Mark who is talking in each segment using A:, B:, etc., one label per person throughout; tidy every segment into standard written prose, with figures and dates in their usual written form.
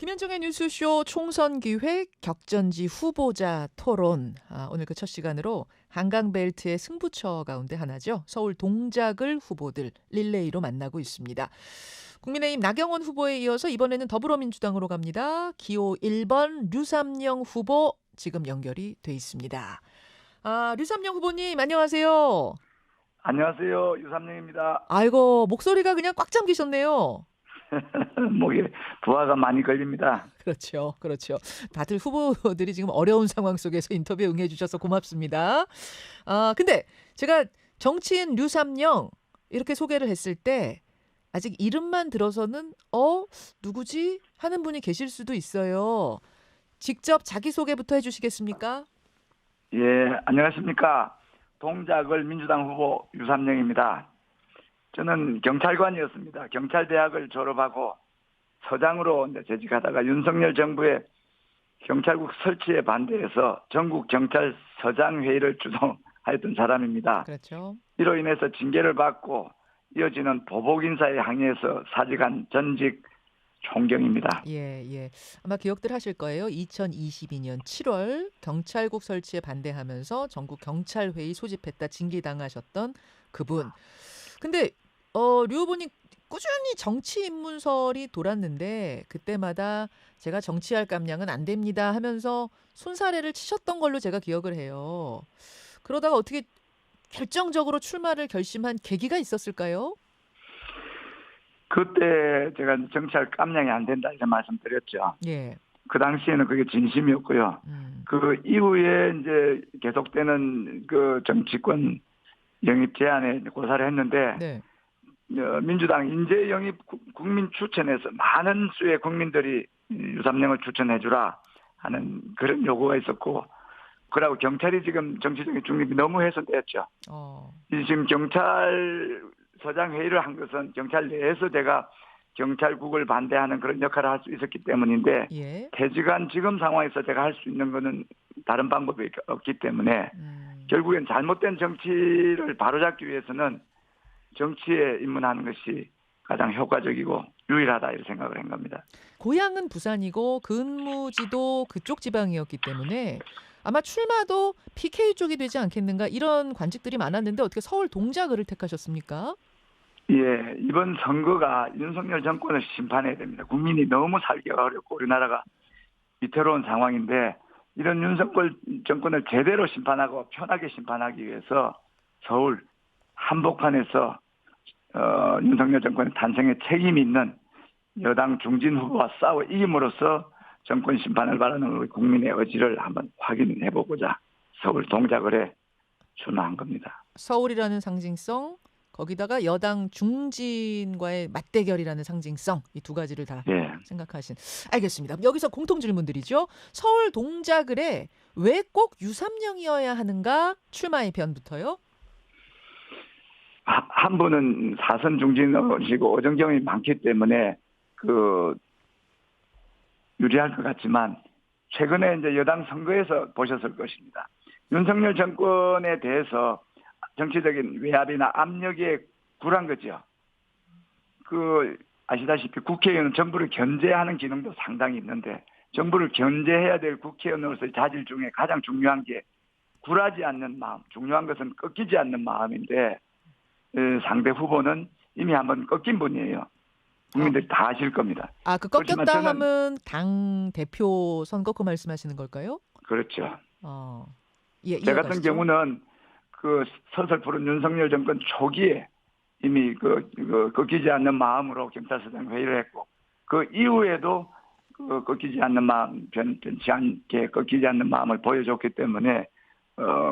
A: 김현정의 뉴스쇼 총선 기획 격전지 후보자 토론. 오늘 그 첫 시간으로 한강벨트의 승부처 가운데 하나죠. 서울 동작을 후보들 릴레이로 만나고 있습니다. 국민의힘 나경원 후보에 이어서 이번에는 더불어민주당으로 갑니다. 기호 1번 류삼영 후보 지금 연결이 돼 있습니다. 류삼영 후보님 안녕하세요.
B: 안녕하세요. 유삼영입니다.
A: 아이고 목소리가 그냥 꽉 잠기셨네요.
B: 목에 부하가 많이 걸립니다.
A: 그렇죠. 그렇죠. 다들 후보들이 지금 어려운 상황 속에서 인터뷰에 응해주셔서 고맙습니다. 근데 제가 정치인 류삼영 이렇게 소개를 했을 때 아직 이름만 들어서는 누구지? 하는 분이 계실 수도 있어요. 직접 자기소개부터 해주시겠습니까?
B: 예, 안녕하십니까. 동작을 민주당 후보 유삼영입니다. 저는 경찰관이었습니다. 경찰대학을 졸업하고 서장으로 이제 재직하다가 윤석열 정부의 경찰국 설치에 반대해서 전국 경찰 서장 회의를 주도하였던 사람입니다.
A: 그렇죠.
B: 이로 인해서 징계를 받고 이어지는 보복 인사에 항의해서 사직한 전직 총경입니다.
A: 예. 아마 기억들 하실 거예요. 2022년 7월 경찰국 설치에 반대하면서 전국 경찰회의 소집했다 징계당하셨던 그분. 근데 류 후보님 꾸준히 정치 입문설이 돌았는데 그때마다 제가 정치할 깜냥은 안 됩니다 하면서 손사래를 치셨던 걸로 제가 기억을 해요. 그러다가 어떻게 결정적으로 출마를 결심한 계기가 있었을까요?
B: 그때 제가 정치할 깜냥이 안 된다 이런 말씀드렸죠.
A: 예.
B: 그 당시에는 그게 진심이었고요. 그 이후에 이제 계속되는 그 정치권 영입 제안에 고사를 했는데
A: 네.
B: 민주당 인재 영입 국민 추천에서 많은 수의 국민들이 유삼영을 추천해주라 하는 그런 요구가 있었고, 그러고 경찰이 지금 정치적인 중립이 너무 훼손되었죠. 지금 경찰서장 회의를 한 것은 경찰 내에서 제가 경찰국을 반대하는 그런 역할을 할 수 있었기 때문인데,
A: 예.
B: 퇴직한 지금 상황에서 제가 할 수 있는 것은 다른 방법이 없기 때문에 결국엔 잘못된 정치를 바로잡기 위해서는 정치에 입문하는 것이 가장 효과적이고 유일하다 이렇게 생각을 한 겁니다.
A: 고향은 부산이고 근무지도 그쪽 지방이었기 때문에 아마 출마도 PK 쪽이 되지 않겠는가 이런 관측들이 많았는데 어떻게 서울 동작을 택하셨습니까?
B: 예, 이번 선거가 윤석열 정권을 심판해야 됩니다. 국민이 너무 살기가 어렵고 우리나라가 위태로운 상황인데 이런 윤석열 정권을 제대로 심판하고 편하게 심판하기 위해서 서울 한복판에서 윤석열 정권의 탄생에 책임 있는 여당 중진 후보와 싸워 이김으로써 정권 심판을 바라는 우리 국민의 의지를 한번 확인해보고자 서울 동작을에 출마한 겁니다.
A: 서울이라는 상징성, 거기다가 여당 중진과의 맞대결이라는 상징성, 이 두 가지를 다 생각하신. 알겠습니다. 여기서 공통 질문들이죠. 서울 동작을에 왜 꼭 유삼영이어야 하는가? 출마의 변부터요.
B: 한 분은 사선 중진이시고 어정경이 많기 때문에 유리할 것 같지만 최근에 이제 여당 선거에서 보셨을 것입니다. 윤석열 정권에 대해서 정치적인 외압이나 압력에 굴한 거죠. 아시다시피 국회의원은 정부를 견제하는 기능도 상당히 있는데 정부를 견제해야 될 국회의원으로서의 자질 중에 가장 중요한 게 굴하지 않는 마음, 중요한 것은 꺾이지 않는 마음인데 상대 후보는 이미 한번 꺾인 분이에요. 국민들이 다 아실 겁니다.
A: 그 꺾였다 하면 당 대표 선거 그 말씀하시는 걸까요?
B: 그렇죠.
A: 예,
B: 제 같은 경우는 그 서슬푸른 윤석열 정권 초기에 이미 꺾이지 않는 마음으로 경찰서장 회의를 했고 그 이후에도 꺾이지 않는 마음, 변치 않게 꺾이지 않는 마음을 보여줬기 때문에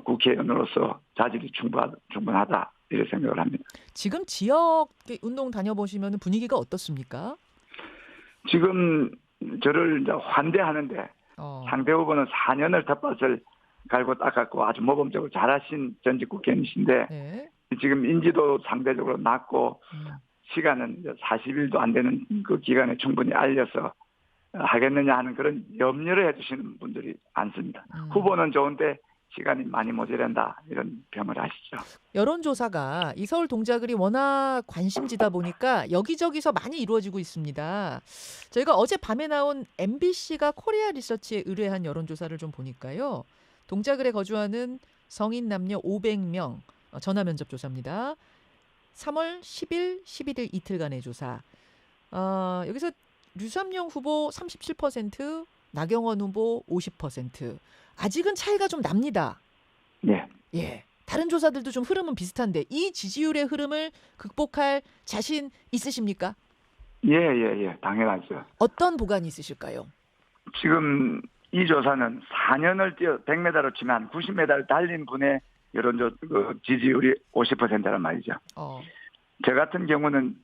B: 국회의원으로서 자질이 충분하다 이렇게 생각을 합니다.
A: 지금 지역 운동 다녀보시면 분위기가 어떻습니까?
B: 지금 저를 이제 환대하는데 상대 후보는 4년을 텃밭을 갈고 닦았고 아주 모범적으로 잘하신 전직 국회의원이신데
A: 네.
B: 지금 인지도 상대적으로 낮고 시간은 40일도 안 되는 그 기간에 충분히 알려서 하겠느냐 하는 그런 염려를 해주시는 분들이 많습니다. 후보는 좋은데 시간이 많이 모자란다 이런 평을 하시죠.
A: 여론조사가 이 서울 동작을이 워낙 관심지다 보니까 여기저기서 많이 이루어지고 있습니다. 저희가 어제 밤에 나온 MBC가 코리아 리서치에 의뢰한 여론조사를 좀 보니까요. 동작을에 거주하는 성인 남녀 500명 전화 면접 조사입니다. 3월 10일, 11일 이틀간의 조사. 여기서 류삼용 후보 37%, 나경원 후보 50%. 아직은 차이가 좀 납니다.
B: 네.
A: 예. 다른 조사들도 좀 흐름은 비슷한데 이 지지율의 흐름을 극복할 자신 있으십니까?
B: 예. 당연하죠.
A: 어떤 보관이 있으실까요?
B: 지금 이 조사는 4년을 뛰어 100m로 치면 한 90m를 달린 분의 지지율이 50%란 말이죠. 저 같은 경우는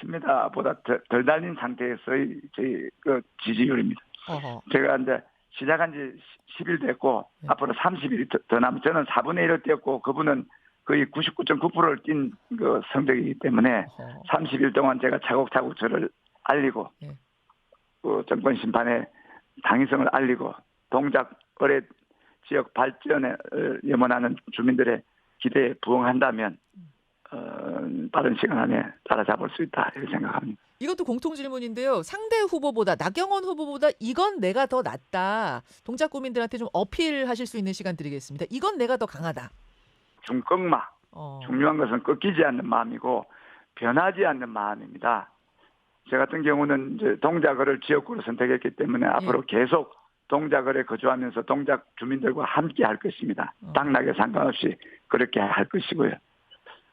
B: 10m보다 덜 달린 상태에서의 저희 지지율입니다. 제가 이제 시작한 지 10일 됐고 앞으로 30일이 더 남으면 저는 4분의 1을 뛰었고 그분은 거의 99.9%를 뛴 성적이기 때문에 30일 동안 제가 차곡차곡 저를 알리고 정권 심판의 당위성을 알리고 동작 어뢰 지역 발전을 염원하는 주민들의 기대에 부응한다면 빠른 시간 안에 따라잡을 수 있다 이렇게 생각합니다.
A: 이것도 공통 질문인데요. 상대 후보보다 나경원 후보보다 이건 내가 더 낫다. 동작 구민들한테 좀 어필하실 수 있는 시간 드리겠습니다. 이건 내가 더 강하다.
B: 중꺾마. 중요한 것은 꺾이지 않는 마음이고 변하지 않는 마음입니다. 저 같은 경우는 이제 동작을 지역구로 선택했기 때문에 앞으로 계속 동작을에 거주하면서 동작 주민들과 함께 할 것입니다. 당락에 상관없이 그렇게 할 것이고요.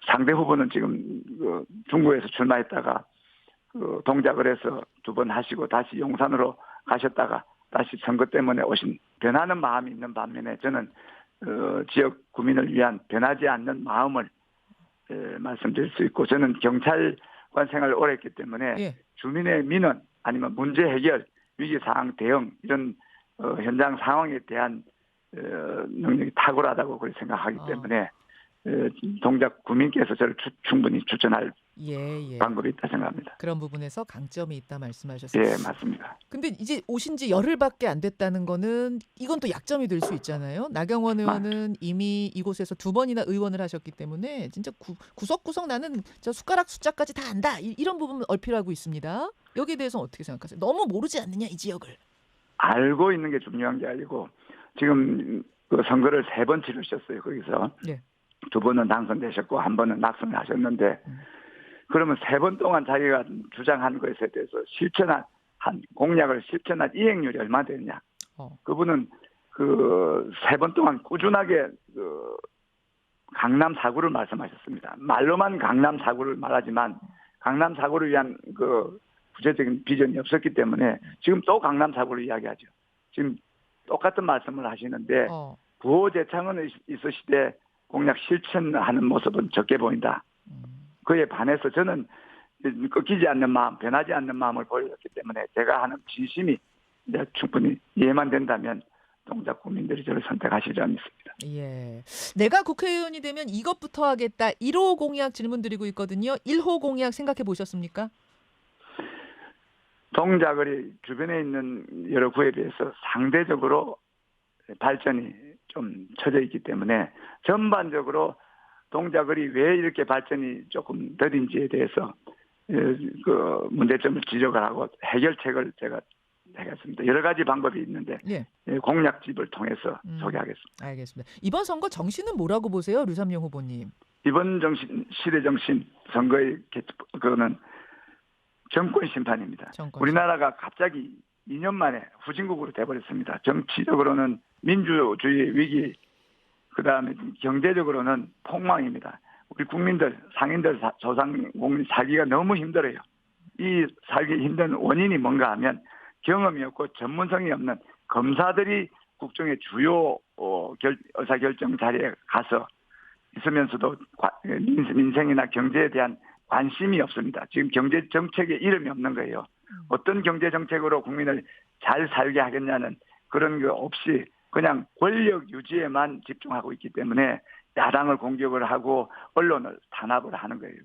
B: 상대 후보는 지금 중구에서 출마했다가 동작을 해서 2번 하시고 다시 용산으로 가셨다가 다시 선거 때문에 오신 변하는 마음이 있는 반면에 저는 지역 구민을 위한 변하지 않는 마음을 말씀드릴 수 있고 저는 경찰관 생활을 오래 했기 때문에 주민의 민원 아니면 문제 해결, 위기상황 대응 이런 현장 상황에 대한 능력이 탁월하다고 그렇게 생각하기 때문에 동작 구민께서 저를 충분히 추천할 방법이 있다 생각합니다.
A: 그런 부분에서 강점이 있다 말씀하셨습니다.
B: 예, 맞습니다.
A: 근데 이제 오신 지 열흘밖에 안 됐다는 거는 이건 또 약점이 될 수 있잖아요. 나경원 의원은 이미 이곳에서 2번이나 의원을 하셨기 때문에 진짜 구석구석 나는 저 숟가락 숫자까지 다 안다. 이런 부분 얼필하고 있습니다. 여기에 대해서는 어떻게 생각하세요? 너무 모르지 않느냐 이 지역을.
B: 알고 있는 게 중요한 게 아니고 지금 선거를 3번 치르셨어요. 거기서. 2번은 당선되셨고 1번은 낙선을 하셨는데 그러면 3번 동안 자기가 주장한 것에 대해서 공약을 실천한 이행률이 얼마 되느냐. 그분은 3번 동안 꾸준하게 강남 4구를 말씀하셨습니다. 말로만 강남 4구를 말하지만 강남 4구를 위한 구체적인 비전이 없었기 때문에 지금 또 강남 4구를 이야기하죠. 지금 똑같은 말씀을 하시는데 구호 재창은 있으시되 공약 실천하는 모습은 적게 보인다. 그에 반해서 저는 꺾이지 않는 마음, 변하지 않는 마음을 보였기 때문에 제가 하는 진심이 충분히 이해만 된다면 동작 국민들이 저를 선택하시지 않습니다.
A: 예, 내가 국회의원이 되면 이것부터 하겠다. 1호 공약 질문 드리고 있거든요. 1호 공약 생각해 보셨습니까?
B: 동작을이 주변에 있는 여러 구에 비해서 상대적으로 발전이 좀 처져 있기 때문에 전반적으로 동작을이 왜 이렇게 발전이 조금 더딘지에 대해서 문제점을 지적을 하고 해결책을 제가 하겠습니다. 여러 가지 방법이 있는데 공약집을 통해서 소개하겠습니다.
A: 알겠습니다. 이번 선거 정신은 뭐라고 보세요, 류삼용 후보님?
B: 이번 시대 정신 선거의 그거는 정권 심판입니다. 우리나라가 갑자기 2년 만에 후진국으로 돼버렸습니다. 정치적으로는 민주주의 위기, 그다음에 경제적으로는 폭망입니다. 우리 국민들, 상인들, 소상공인 살기가 너무 힘들어요. 이 살기 힘든 원인이 뭔가 하면 경험이 없고 전문성이 없는 검사들이 국정의 주요 의사결정 자리에 가서 있으면서도 민생이나 경제에 대한 관심이 없습니다. 지금 경제 정책에 이름이 없는 거예요. 어떤 경제 정책으로 국민을 잘 살게 하겠냐는 그런 거 없이 그냥 권력 유지에만 집중하고 있기 때문에 야당을 공격을 하고 언론을 탄압을 하는 거예요.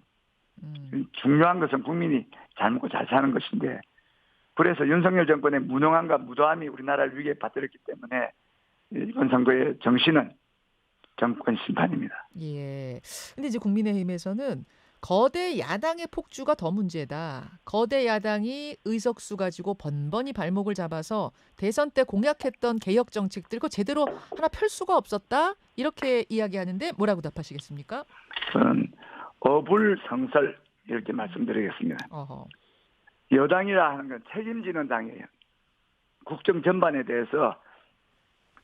B: 중요한 것은 국민이 잘 먹고 잘 사는 것인데 그래서 윤석열 정권의 무능함과 무도함이 우리나라를 위기에 빠뜨렸기 때문에 이번 선거의 정신은 정권 심판입니다.
A: 예. 근데 이제 국민의힘에서는 거대 야당의 폭주가 더 문제다. 거대 야당이 의석수 가지고 번번이 발목을 잡아서 대선 때 공약했던 개혁 정책들 그거 제대로 하나 펼 수가 없었다. 이렇게 이야기하는데 뭐라고 답하시겠습니까?
B: 저는 어불성설 이렇게 말씀드리겠습니다.
A: 어허.
B: 여당이라 하는 건 책임지는 당이에요. 국정 전반에 대해서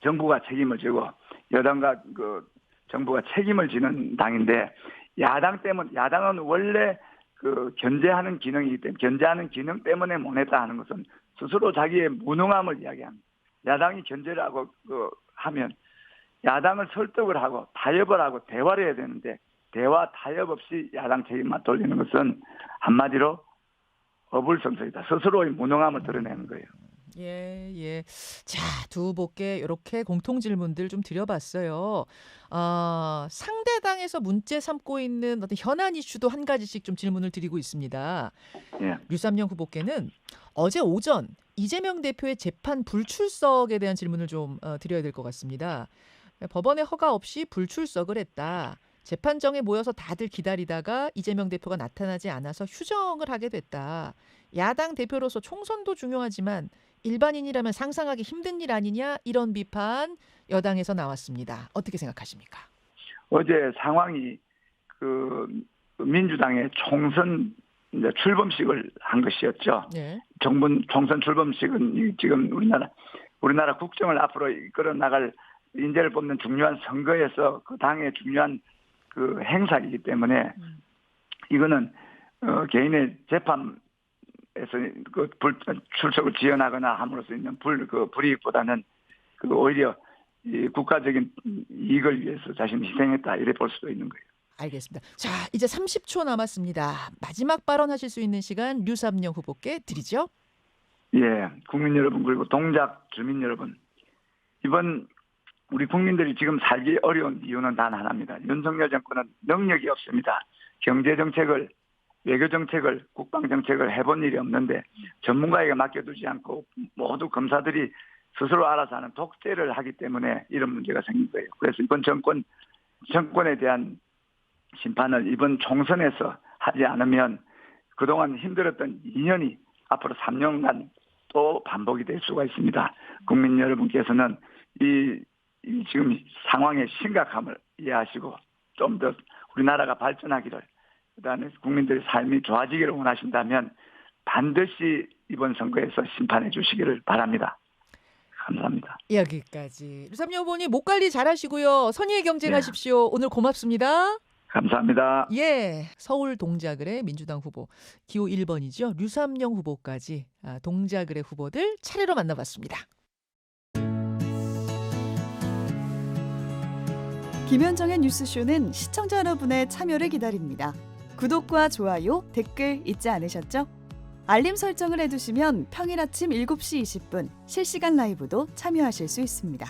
B: 정부가 책임을 지고 여당과 그 정부가 책임을 지는 당인데 야당은 원래 그 견제하는 기능이기 때문에 견제하는 기능 때문에 못했다 하는 것은 스스로 자기의 무능함을 이야기합니다. 야당이 견제를 하고 하면 야당을 설득을 하고 타협을 하고 대화를 해야 되는데 대화 타협 없이 야당 책임만 돌리는 것은 한마디로 어불성설이다. 스스로의 무능함을 드러내는 거예요.
A: 예, 예. 자, 두 후보께 이렇게 공통 질문들 좀 드려봤어요. 상대당에서 문제 삼고 있는 어떤 현안 이슈도 한 가지씩 좀 질문을 드리고 있습니다.
B: 예.
A: 류삼영 후보께는 어제 오전 이재명 대표의 재판 불출석에 대한 질문을 좀 드려야 될 것 같습니다. 법원의 허가 없이 불출석을 했다. 재판정에 모여서 다들 기다리다가 이재명 대표가 나타나지 않아서 휴정을 하게 됐다. 야당 대표로서 총선도 중요하지만 일반인이라면 상상하기 힘든 일 아니냐 이런 비판 여당에서 나왔습니다. 어떻게 생각하십니까?
B: 어제 상황이 그 민주당의 총선 이제 출범식을 한 것이었죠.
A: 네.
B: 총선 출범식은 지금 우리나라 국정을 앞으로 이끌어 나갈 인재를 뽑는 중요한 선거에서 그 당의 중요한 그 행사이기 때문에 이거는 개인의 재판에서 그 출석을 지연하거나 함으로써 있는 불이익보다는 오히려 이 국가적인 이익을 위해서 자신이 희생했다 이래 볼 수도 있는 거예요.
A: 알겠습니다. 자, 이제 30초 남았습니다. 마지막 발언하실 수 있는 시간 류삼영 후보께 드리죠.
B: 예, 국민 여러분 그리고 동작 주민 여러분, 이번 우리 국민들이 지금 살기 어려운 이유는 단 하나입니다. 윤석열 정권은 능력이 없습니다. 경제정책을, 외교정책을, 국방정책을 해본 일이 없는데 전문가에게 맡겨두지 않고 모두 검사들이 스스로 알아서 하는 독재를 하기 때문에 이런 문제가 생긴 거예요. 그래서 이번 정권에 대한 심판을 이번 총선에서 하지 않으면 그동안 힘들었던 2년이 앞으로 3년간 또 반복이 될 수가 있습니다. 국민 여러분께서는 이 지금 상황의 심각함을 이해하시고 좀 더 우리나라가 발전하기를, 그다음에 국민들의 삶이 좋아지기를 원하신다면 반드시 이번 선거에서 심판해 주시기를 바랍니다. 감사합니다.
A: 여기까지. 류삼영 후보님 목 관리 잘하시고요. 선의의 경쟁하십시오. 오늘 고맙습니다.
B: 감사합니다.
A: 예, 서울 동작을의 민주당 후보 기호 1번이죠. 류삼영 후보까지 동작을의 후보들 차례로 만나봤습니다.
C: 김현정의 뉴스쇼는 시청자 여러분의 참여를 기다립니다. 구독과 좋아요, 댓글 잊지 않으셨죠? 알림 설정을 해두시면 평일 아침 7시 20분 실시간 라이브도 참여하실 수 있습니다.